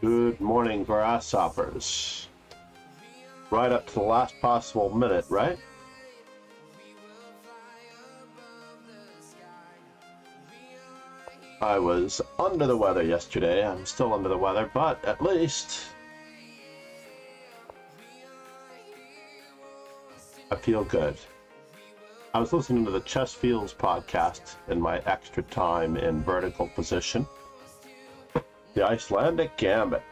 Good morning, grasshoppers. Right up to the last possible minute, right? I was under the weather yesterday. I'm still under the weather, but at least I feel good. I was listening to the Chess Fields podcast in my extra time in vertical position. The Icelandic Gambit.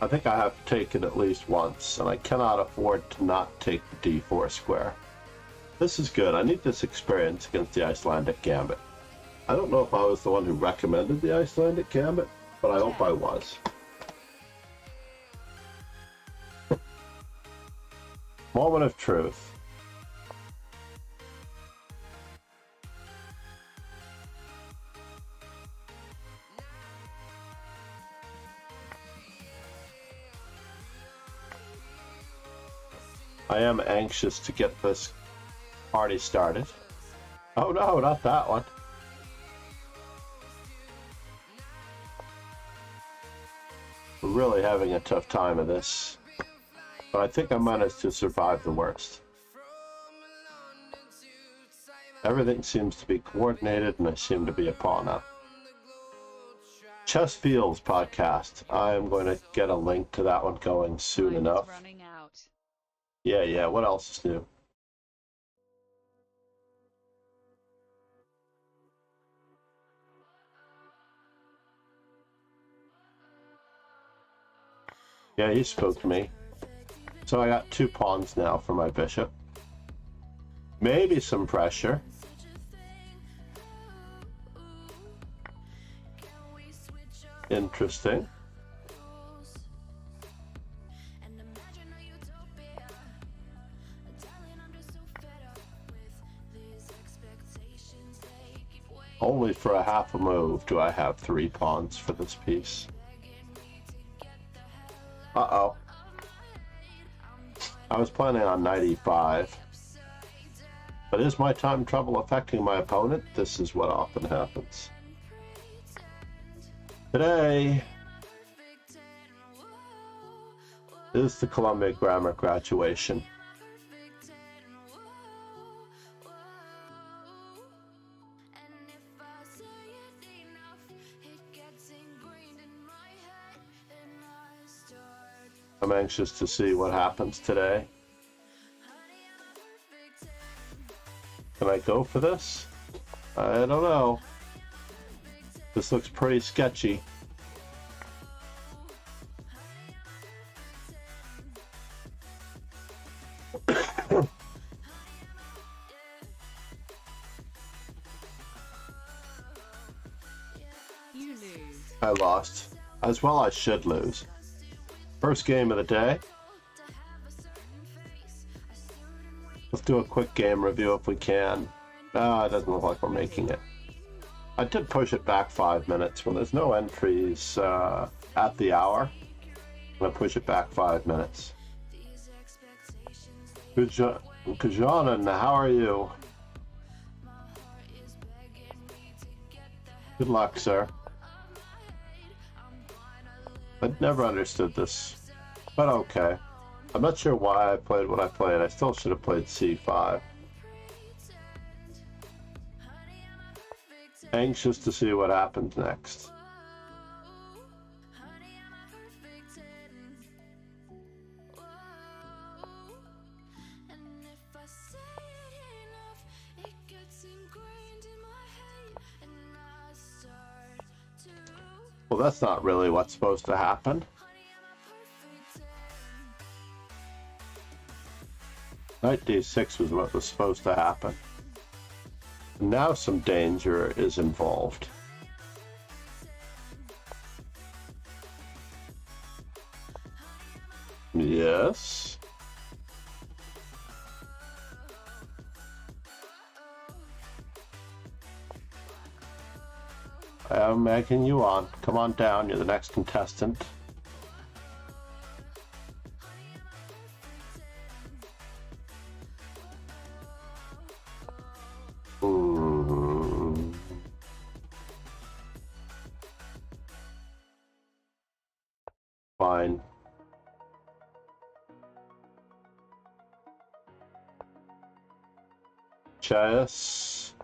I think I have taken at least once, and I cannot afford to not take the d4 square. This is good. I need this experience against the Icelandic Gambit. I don't know if I was the one who recommended the Icelandic Gambit, but I hope I was. Moment of truth. I am anxious to get this party started. Oh no, not that one. We're really having a tough time of this, but I think I managed to survive the worst. Everything seems to be coordinated and I seem to be a pawn now. Chess Fields podcast. I am going to get a link to that one going soon enough. Running out. Yeah, what else is new? Yeah, he spoke to me. So I got 2 pawns now for my bishop. Maybe some pressure. Interesting. Only for a half a move do I have 3 pawns for this piece. Uh-oh. I was planning on knight e5. But is my time trouble affecting my opponent? This is what often happens. Today is the Columbia Grammar graduation. I'm anxious to see what happens today. Can I go for this? I don't know. This looks pretty sketchy. You lose. I lost. As well I should lose. First game of the day. Let's do a quick game review if we can. It doesn't look like we're making it. I did push it back 5 minutes. When there's no entries at the hour, I'm going to push it back 5 minutes. Kajanan, how are you? Good luck, sir. I never understood this, but okay. I'm not sure why I played what I played. I still should have played c5. Anxious to see what happens next. Well, that's not really what's supposed to happen. Knight d6 was what was supposed to happen. Now some danger is involved. Yes. I'm egging you on. Come on down, you're the next contestant. Chess.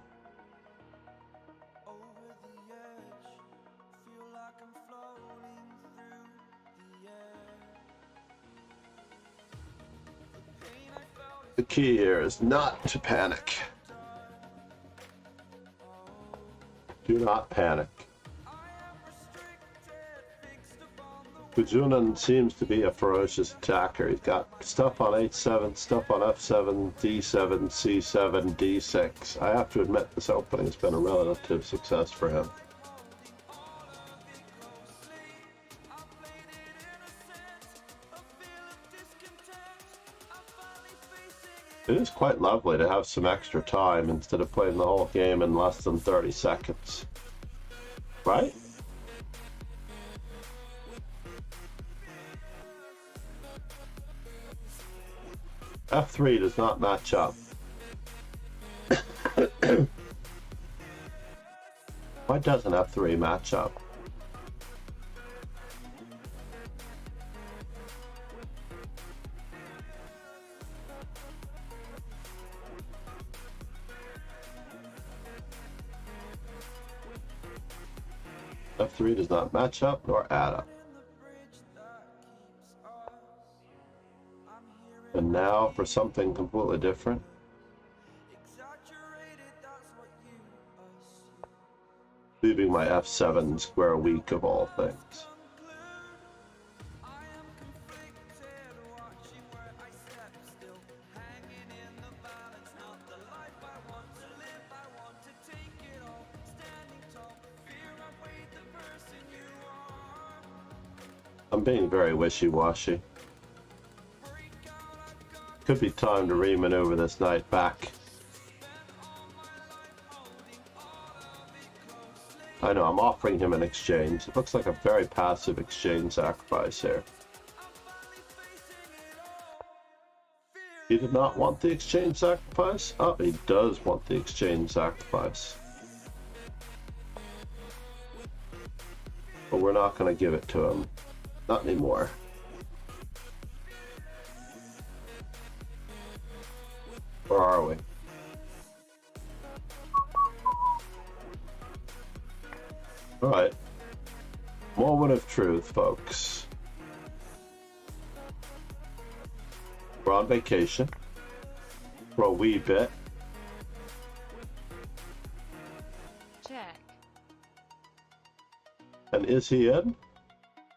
The key here is not to panic. Do not panic. Kujunen seems to be a ferocious attacker. He's got stuff on h7, stuff on f7, d7, c7, d6. I have to admit this opening has been a relative success for him. It is quite lovely to have some extra time instead of playing the whole game in less than 30 seconds. Right? F3 does not match up. Why doesn't F3 match up? F3 does not match up nor add up. And now for something completely different. Leaving my f7 square weak of all things. I'm being very wishy-washy. Could be time to remaneuver this knight back. I know, I'm offering him an exchange. It looks like a very passive exchange sacrifice here. He did not want the exchange sacrifice? Oh, he does want the exchange sacrifice. But we're not going to give it to him. Not anymore. Where are we? Alright. Moment of truth, folks. We're on vacation. For a wee bit. Check. And is he in?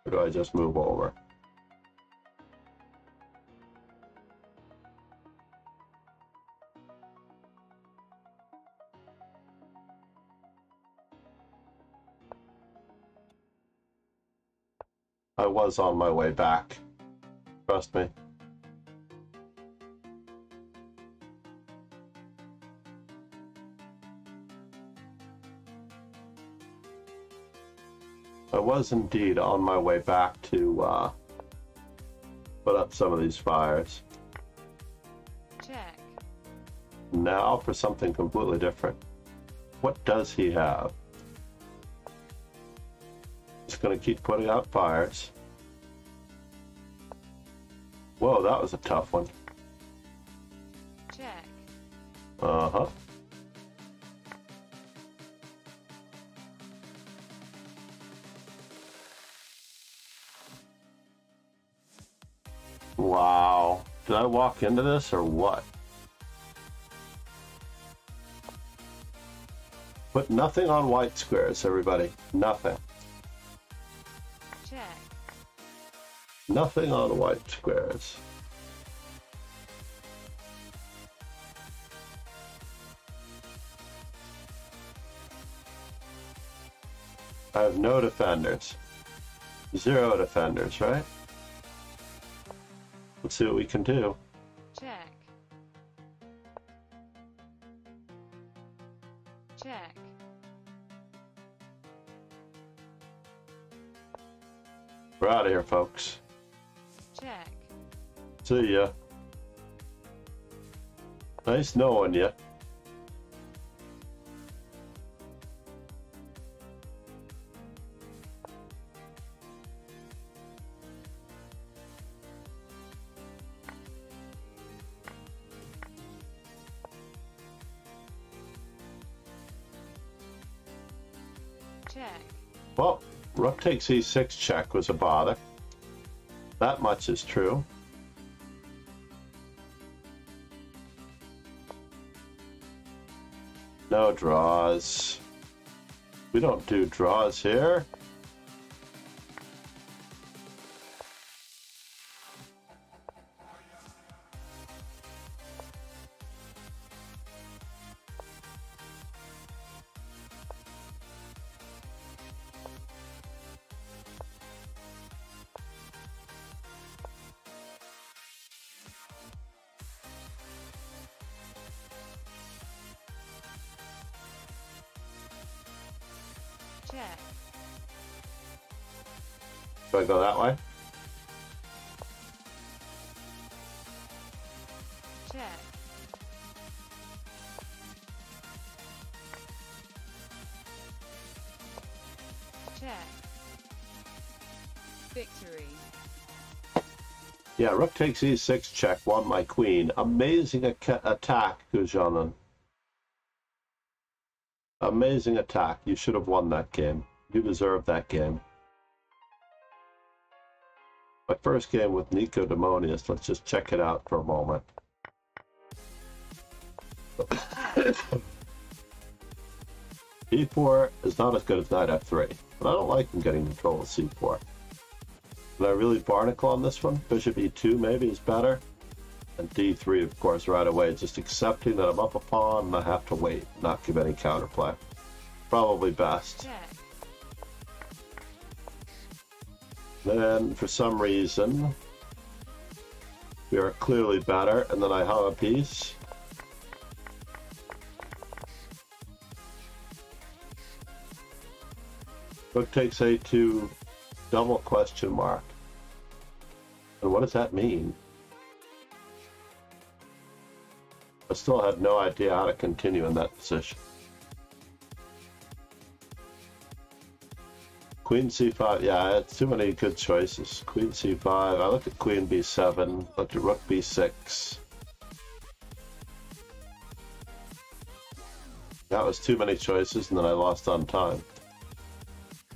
Or do I just move over? I was on my way back. Trust me. I was indeed on my way back to put up some of these fires. Check. Now for something completely different. What does he have? He's going to keep putting out fires. Whoa, that was a tough one. Check. Uh-huh. Wow. Did I walk into this or what? Put nothing on white squares, everybody. Nothing. Check. Nothing on white squares. I have no defenders. 0 defenders, right? Let's see what we can do. Check. Check. We're out of here, folks. Check. See ya. Nice knowing ya. check, Well, rook takes e6 check was a bother. That much is true. No draws. We don't do draws here. check, Do I go that way? check, check. Victory. Yeah, rook takes e6 check, won my queen. Amazing attack, Gujanan. Amazing attack. You should have won that game. You deserve that game. My first game with Nico Demonius. Let's just check it out for a moment. e4 is not as good as knight f3, but I don't like him getting control of c4. Did I really barnacle on this one? Bishop e2 maybe is better. And d3, of course, right away. Just accepting that I'm up a pawn and I have to wait, not give any counterplay. Probably best. Check. Then, for some reason, we are clearly better, and then I hung a piece. Rook takes a2, double question mark. And what does that mean? I still have no idea how to continue in that position. Queen c5, yeah, I had too many good choices. Queen c5, I looked at queen b7, looked at rook b6. That was too many choices, and then I lost on time.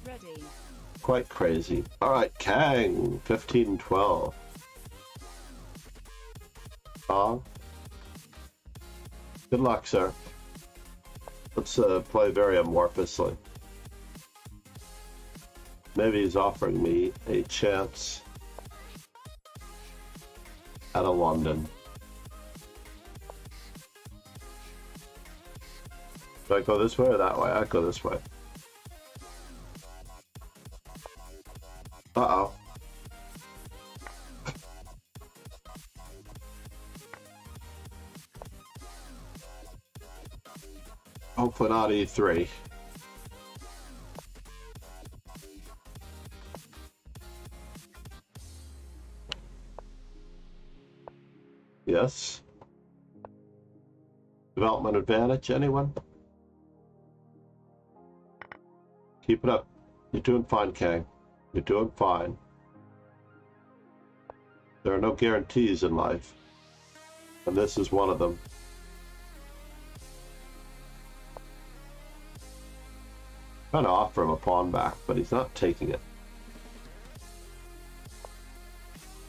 Ready. Quite crazy. Alright, Kang, 15-12. Kong. Good luck, sir. Let's play very amorphously. Maybe he's offering me a chance at a London. Do I go this way or that way? I go this way. Uh-oh. Hopefully not e3. Yes. Development advantage, anyone? Keep it up. You're doing fine, Kang. You're doing fine. There are no guarantees in life, and this is one of them. I'm trying to offer him a pawn back, but he's not taking it.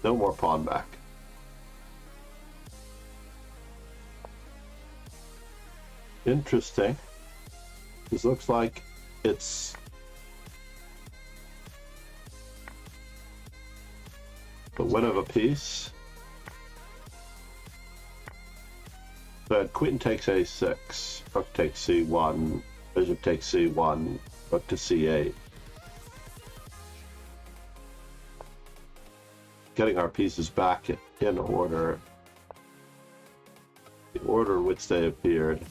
No more pawn back. Interesting. This looks like it's the win of a piece. But queen takes a6, rook takes c1, bishop takes c1, rook to c8. Getting our pieces back in order, the order in which they appeared.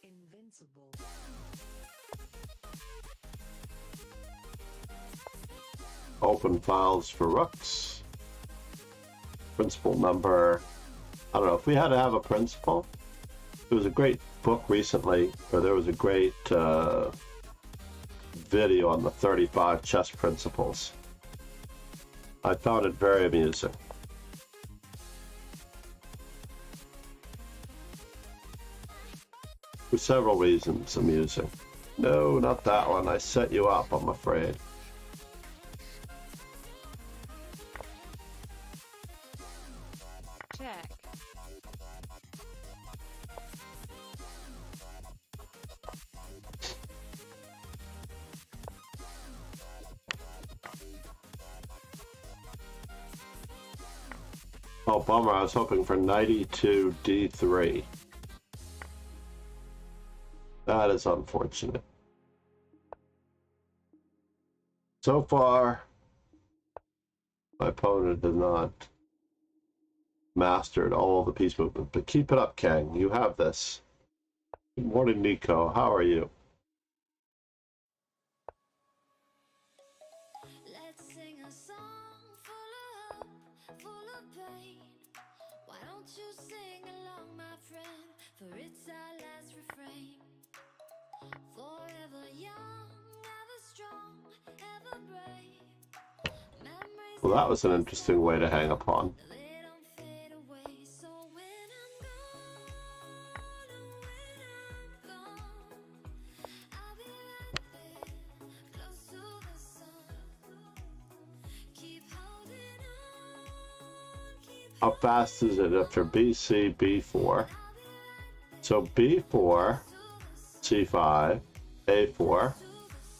Invincible. Open files for rooks. Principal number, I don't know, if we had to have a principal, there was a great book recently, or there was a great video on the 35 chess principles. I found it very amusing. For several reasons amusing. No, not that one. I set you up, I'm afraid. check, Oh, bummer. I was hoping for 92 D3. That is unfortunate. So far, my opponent has not mastered all of the piece movement, but keep it up, Kang. You have this. Good morning, Nico. How are you? Let's sing a song full of hope, full of pain. Why don't you sing along, my friend? For it's our last refrain. Forever young, ever strong, ever brave. Memories Well, that was an interesting way to hang upon. they don't fade away. So when I'm gone, I'll be right there, close to the sun. Keep holding on, keep How fast is it after BC, B4? So B4, C5, A4,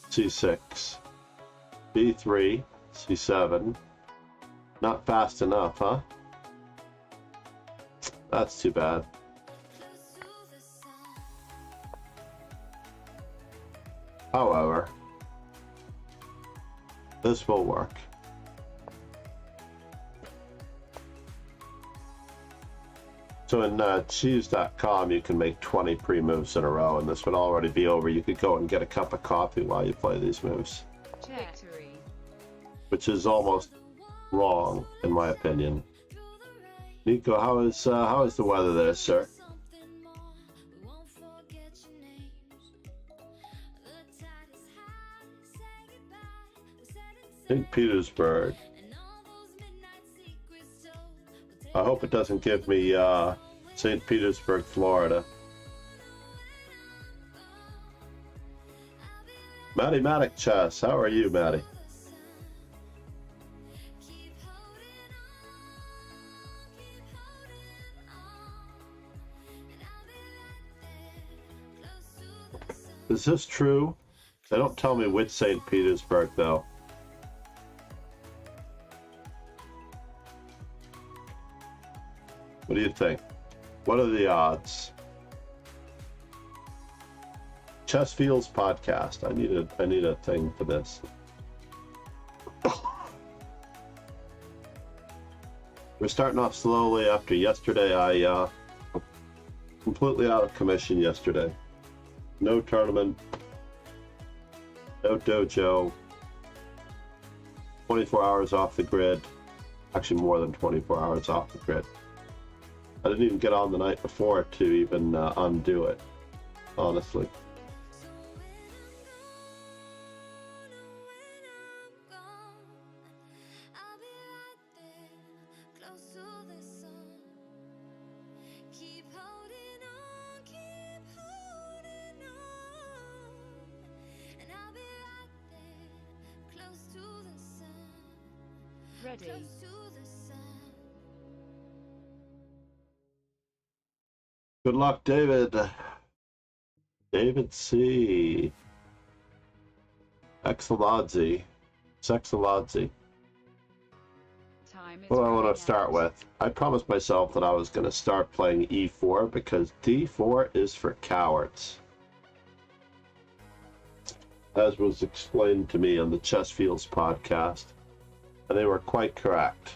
C6, B3, C7. Not fast enough, huh? That's too bad. close to the sun. However, this will work. So in cheese.com, you can make 20 pre-moves in a row, and this would already be over. You could go and get a cup of coffee while you play these moves, check, victory, which is almost wrong, in my opinion. Nico, how is the weather there, sir? Something more, we won't forget your names. The tide is high, say goodbye. We said it St. Petersburg. and all those midnight secrets told. We'll take I hope it doesn't give me St. Petersburg, Florida. Matty Matic Chess, how are you, Matty? the sun. Keep holding on, and I'll be right there, close to the sun. Is this true? They don't tell me which St. Petersburg, though. What do you think? What are the odds? Chess Fields podcast. I need a thing for this. We're starting off slowly after yesterday. I completely out of commission yesterday. No tournament, no dojo, 24 hours off the grid. Actually, more than 24 hours off the grid. I didn't even get on the night before to even undo it, honestly. So when I'm gone, I'll be right there, close to the sun. Keep holding on, and I'll be right there, close to the sun, ready, close to the sun. Good luck, David. David C. Excelazzi. Sexelazzi. time is What do I want running to start out. with? I promised myself that I was going to start playing E4 because D4 is for cowards. As was explained to me on the Chess Fields podcast, and they were quite correct.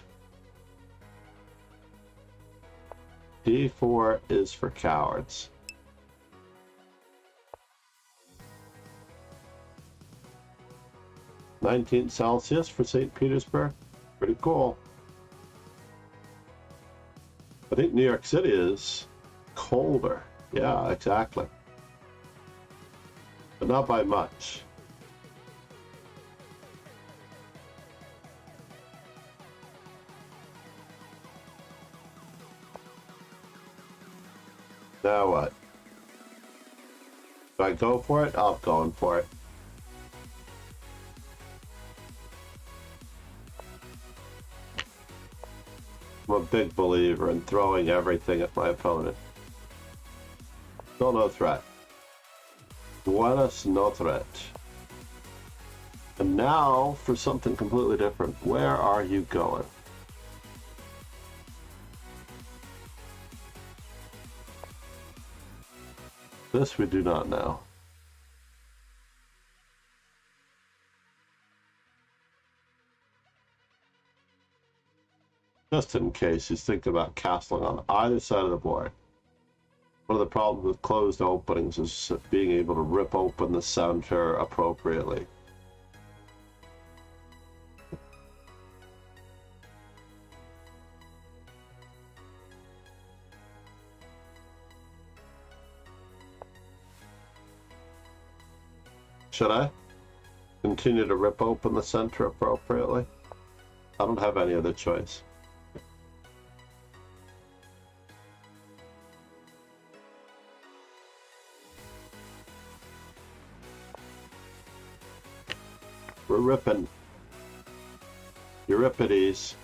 D4 is for cowards. (19 Celsius for St. Petersburg. Pretty cool. I think New York City is colder. Yeah, exactly. But not by much. Now what? Do I go for it? I'm going for it. I'm a big believer in throwing everything at my opponent. Still no threat. Buenas no threat. And now for something completely different. Where are you going? This we do not know. Just in case you think about castling on either side of the board. One of the problems with closed openings is being able to rip open the center appropriately. Should I continue to rip open the center appropriately? I don't have any other choice. We're ripping. Euripides.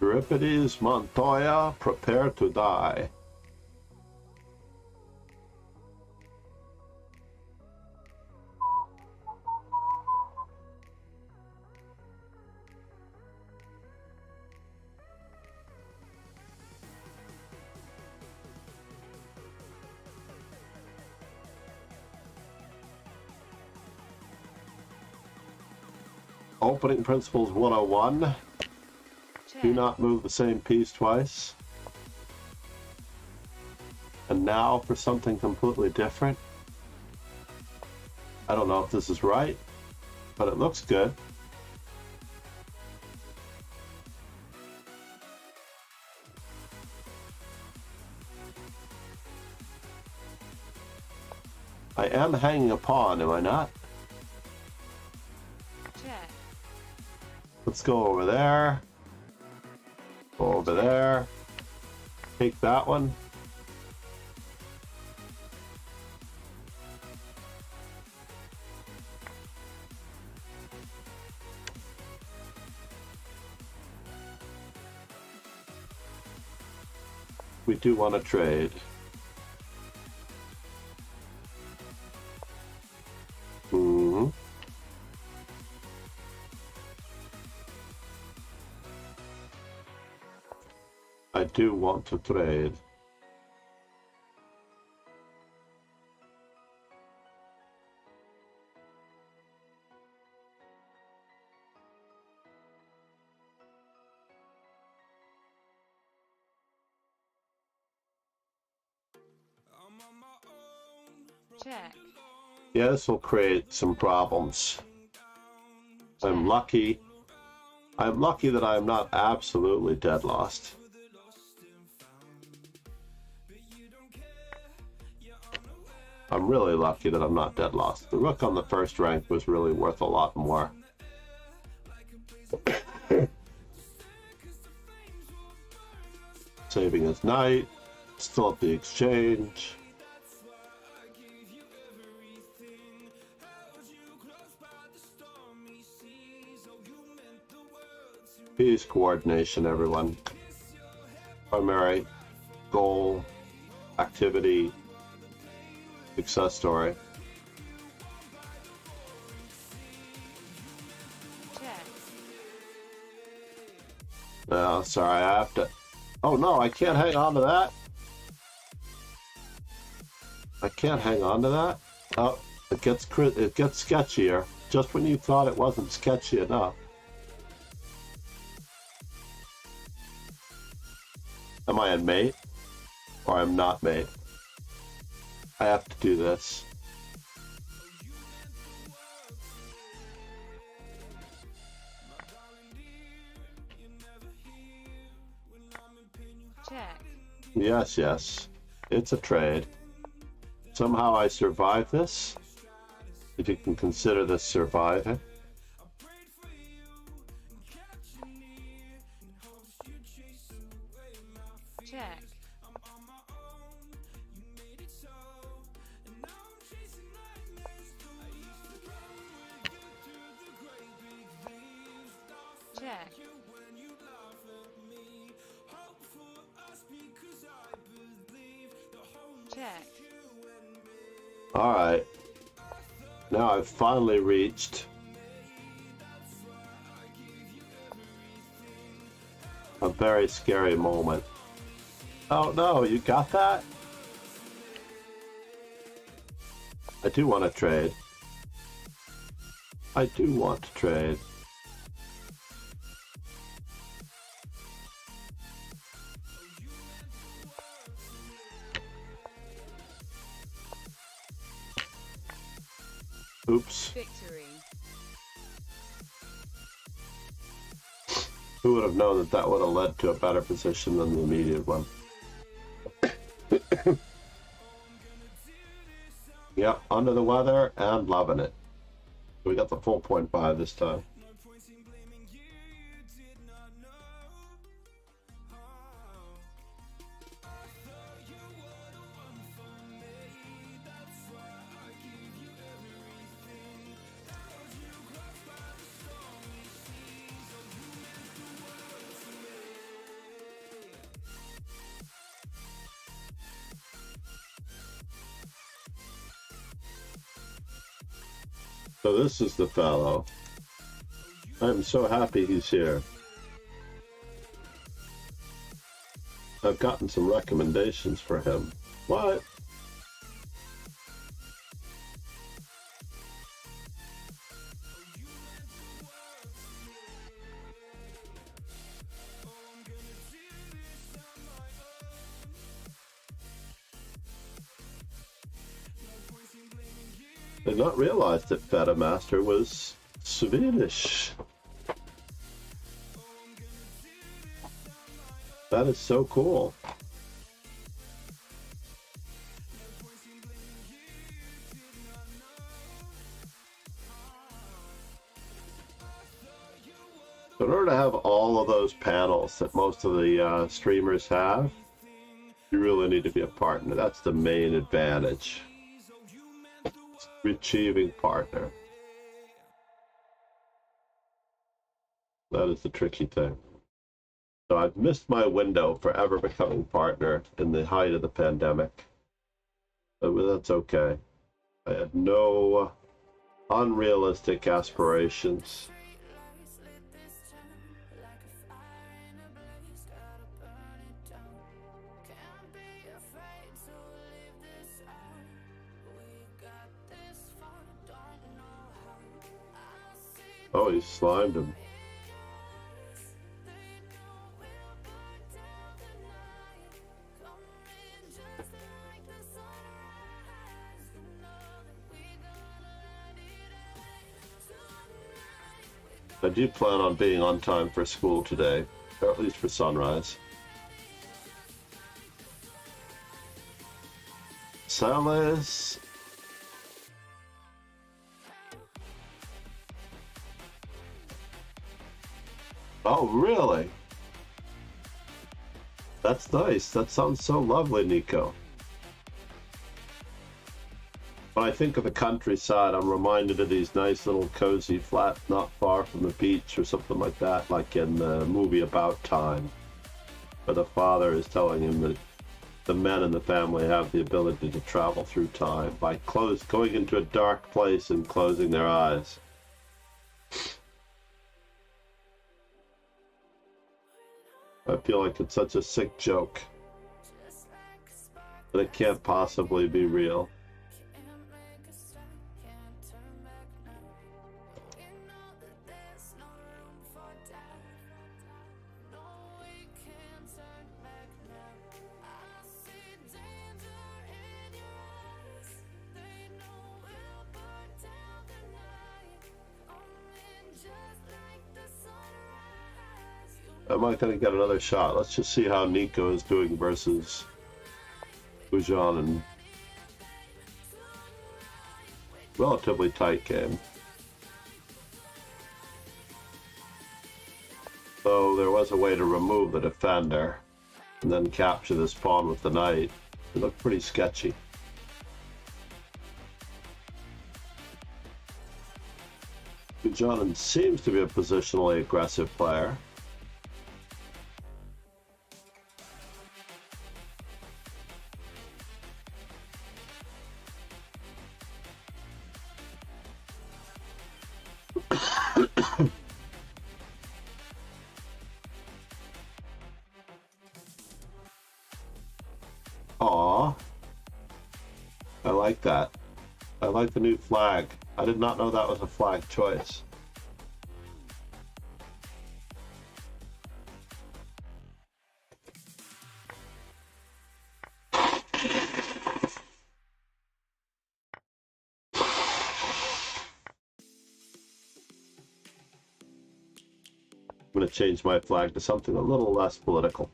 Euripides Montoya, prepare to die. Opening Principles 101. Check. Do not move the same piece twice. And now for something completely different. I don't know if this is right, but it looks good. I am hanging a pawn, am I not? Check. Let's go over there. Go over there. Take that one. We do want to trade. I do want to trade. Check. Yeah, this will create some problems. I'm lucky. I'm lucky that I'm not absolutely dead lost. I'm really lucky that I'm not dead lost. The rook on the first rank was really worth a lot more. Saving his knight, still at the exchange. Piece coordination, everyone. Primary goal, activity, success story. Check. No, sorry, I have to. Oh no, I can't hang on to that. I can't hang on to that. Oh, it gets sketchier just when you thought it wasn't sketchy enough. Am I in mate? Or I'm not mate? I have to do this. Check. Yes, yes. It's a trade. Somehow I survived this. If you can consider this surviving. Check. check, check, Alright. Now I've finally reached a very scary moment. Oh no, you got that? I do want to trade. I do want to trade. Oops. victory, Who would have known that that would have led to a better position than the immediate one? Yep, under the weather and loving it. We got the full 0.5 this time. So this is the fellow. I'm so happy he's here. I've gotten some recommendations for him. What? Did not realize that Feta Master was Swedish. That is so cool. So in order to have all of those panels that most of the streamers have, you really need to be a partner. That's the main advantage. Achieving partner. That is the tricky thing. So I've missed my window for ever becoming partner in the height of the pandemic. But that's okay. I had no unrealistic aspirations. Oh, he slimed him. I do plan on being on time for school today, or at least for sunrise. Salas. Oh, really? That's nice. That sounds so lovely, Nico. When I think of the countryside, I'm reminded of these nice little cozy flats not far from the beach or something like that, like in the movie About Time, where the father is telling him that the men in the family have the ability to travel through time by going into a dark place and closing their eyes. I feel like it's such a sick joke that it can't possibly be real. Am I going to get another shot? Let's just see how Nico is doing versus Bujan and relatively tight game. So there was a way to remove the defender and then capture this pawn with the knight. It looked pretty sketchy. Buchanan seems to be a positionally aggressive player. Aw. I like that. I like the new flag. I did not know that was a flag choice. I'm going to change my flag to something a little less political.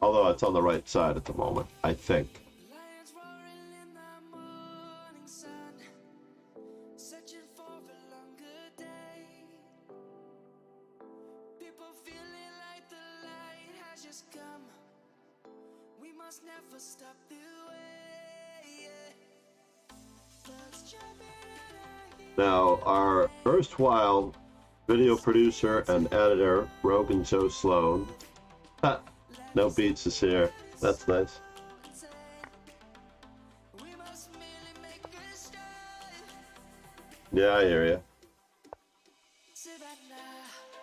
Although it's on the right side at the moment, I think. Lions roaring in the morning sun, searching for a longer day. People feeling like the light has just come. We must never stop the way. Birds jumping out of here. Now, our erstwhile video producer and editor, Rogan Joe Sloan. No beats is here. That's nice. We must merely make a start. Yeah, I hear you. Savannah,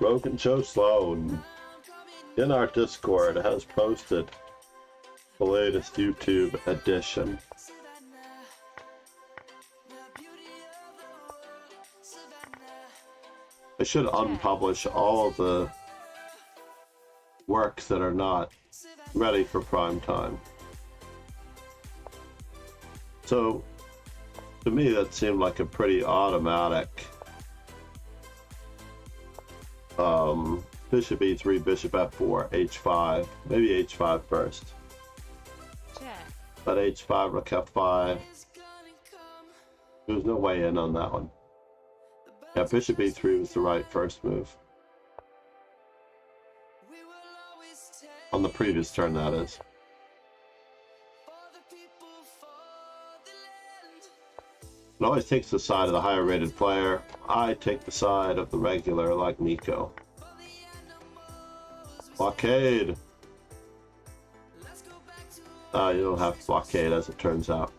Rogan Joe Sloan I'm coming in our Discord has posted the latest YouTube edition. Savannah, the beauty of the world. Savannah, I should unpublish all of the works that are not ready for prime time. So, to me, that seemed like a pretty automatic bishop e3, bishop f4, h5, maybe h5 first. check, But h5, rook f5, is gonna come. there's no way in on that one. Yeah, bishop e3 was the right first move. We will always take On the previous turn, that is. for the people, for the land. It always takes the side of the higher rated player. I take the side of the regular, like Nico. For the animals, Blockade! let's go back to You don't have blockade, as it turns out.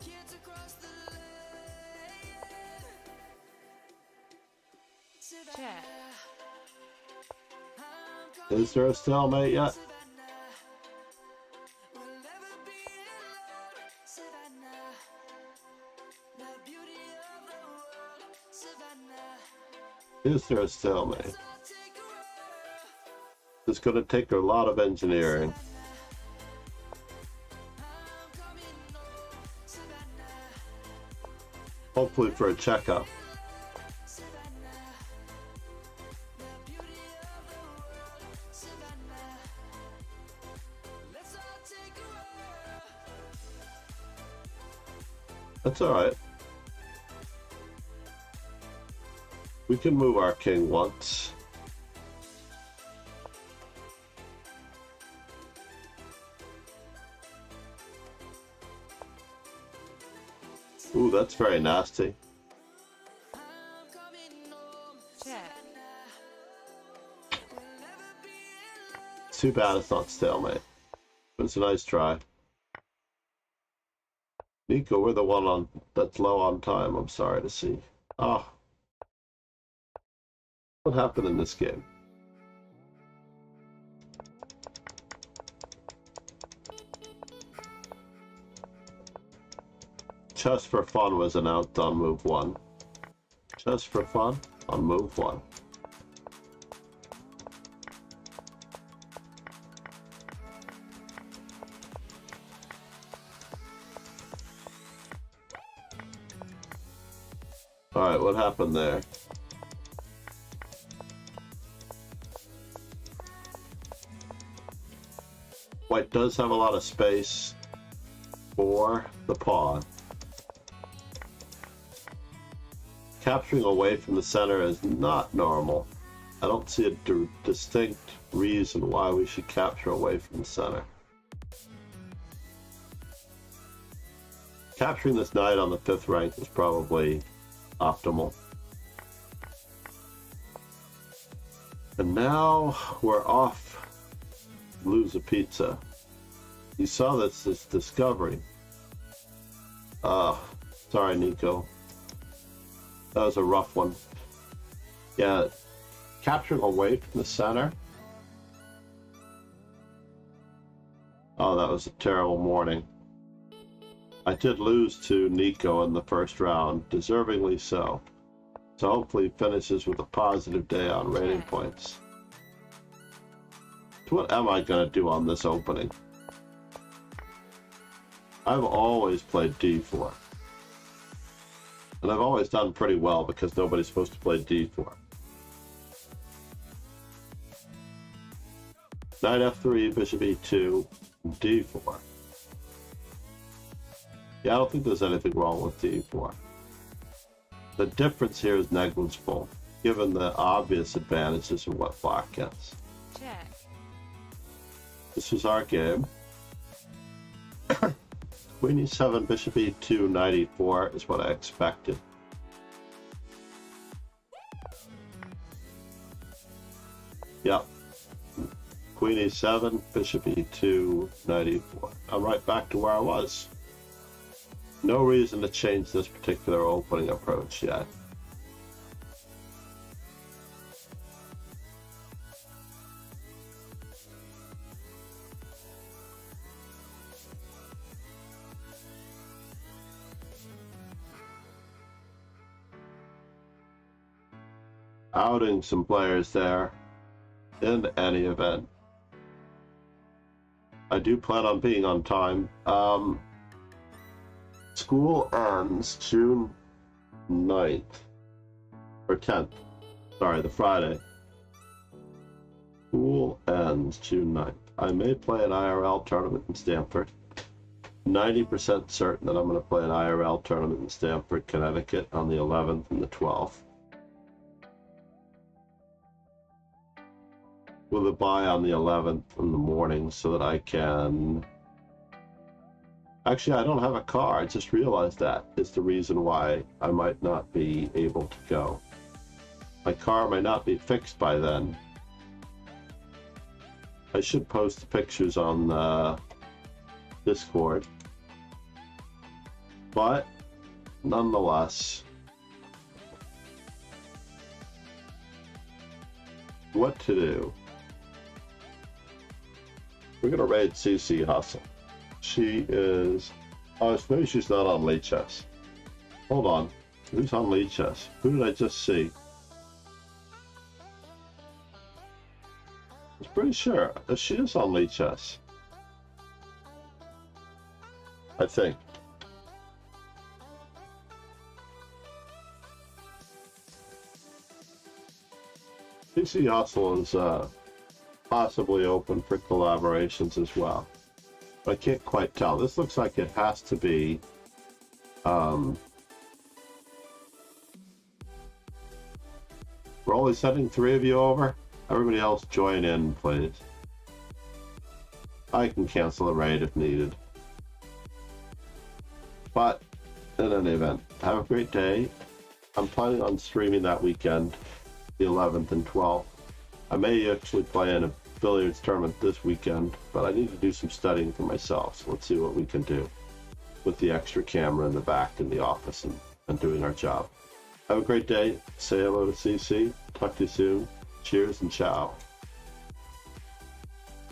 kids across the land. Savannah, check, I'm coming Is there a stalemate yet? Savannah, we'll never be alone. Savannah, the beauty of the world. Savannah, Is there a stalemate? I'll take a road. It's going to take a lot of engineering. I'm coming home. Savannah, Hopefully for a checkup. Savannah, the beauty of the world. Savannah, let's all take a road. That's alright. We can move our king once. Ooh, that's very nasty. I'm coming home. check, We'll never be alone. It's too bad it's not stalemate. But it's a nice try. Nico, we're the one on that's low on time, I'm sorry to see. Ah. What happened in this game? Chess for Fun was announced on move 1. Chess for Fun on move 1. Alright, what happened there? White does have a lot of space for the pawn. Capturing away from the center is not normal. I don't see a distinct reason why we should capture away from the center. Capturing this knight on the 5th rank is probably optimal. And now we're off Lose a Pizza. You saw this discovery. Sorry, Nico. That was a rough one. Yeah, capturing away from the center. Oh, that was a terrible morning. I did lose to Nico in the first round, deservingly so. So hopefully he finishes with a positive day on rating points. So what am I going to do on this opening? I've always played d4. And I've always done pretty well because nobody's supposed to play d4. Knight f3, bishop e2, d4. Yeah, I don't think there's anything wrong with d4. The difference here is negligible, given the obvious advantages of what black gets. Check. This was our game. Queen e7, bishop e2, knight e4 is what I expected. Yep. Queen e7, bishop e2, knight e4. I'm right back to where I was. No reason to change this particular opening approach yet. Outing some players there in any event. I do plan on being on time. School ends June 9th, or 10th, sorry, the Friday. School ends June 9th. I may play an IRL tournament in Stamford. 90% certain that I'm going to play an IRL tournament in Stamford, Connecticut on the 11th and the 12th. With a bye on the 11th in the morning so that I can... Actually, I don't have a car. I just realized that is the reason why I might not be able to go. My car might not be fixed by then. I should post the pictures on Discord. But, nonetheless, what to do? We're going to raid CC Hustle. She is... Oh, maybe she's not on Late Chess. Hold on. Who's on Late Chess? Who did I just see? I was pretty sure that she is on Late Chess. I think. CC Hustle is possibly open for collaborations as well. But I can't quite tell. This looks like it has to be we're only sending 3 of you over. Everybody else join in, please. I can cancel a raid if needed. But in any event, have a great day. I'm planning on streaming that weekend, the 11th and 12th. I may actually play in a billiards tournament this weekend, but I need to do some studying for myself, so let's see what we can do with the extra camera in the back in the office and doing our job. Have a great day. Say hello to CC. Talk to you soon. Cheers and ciao.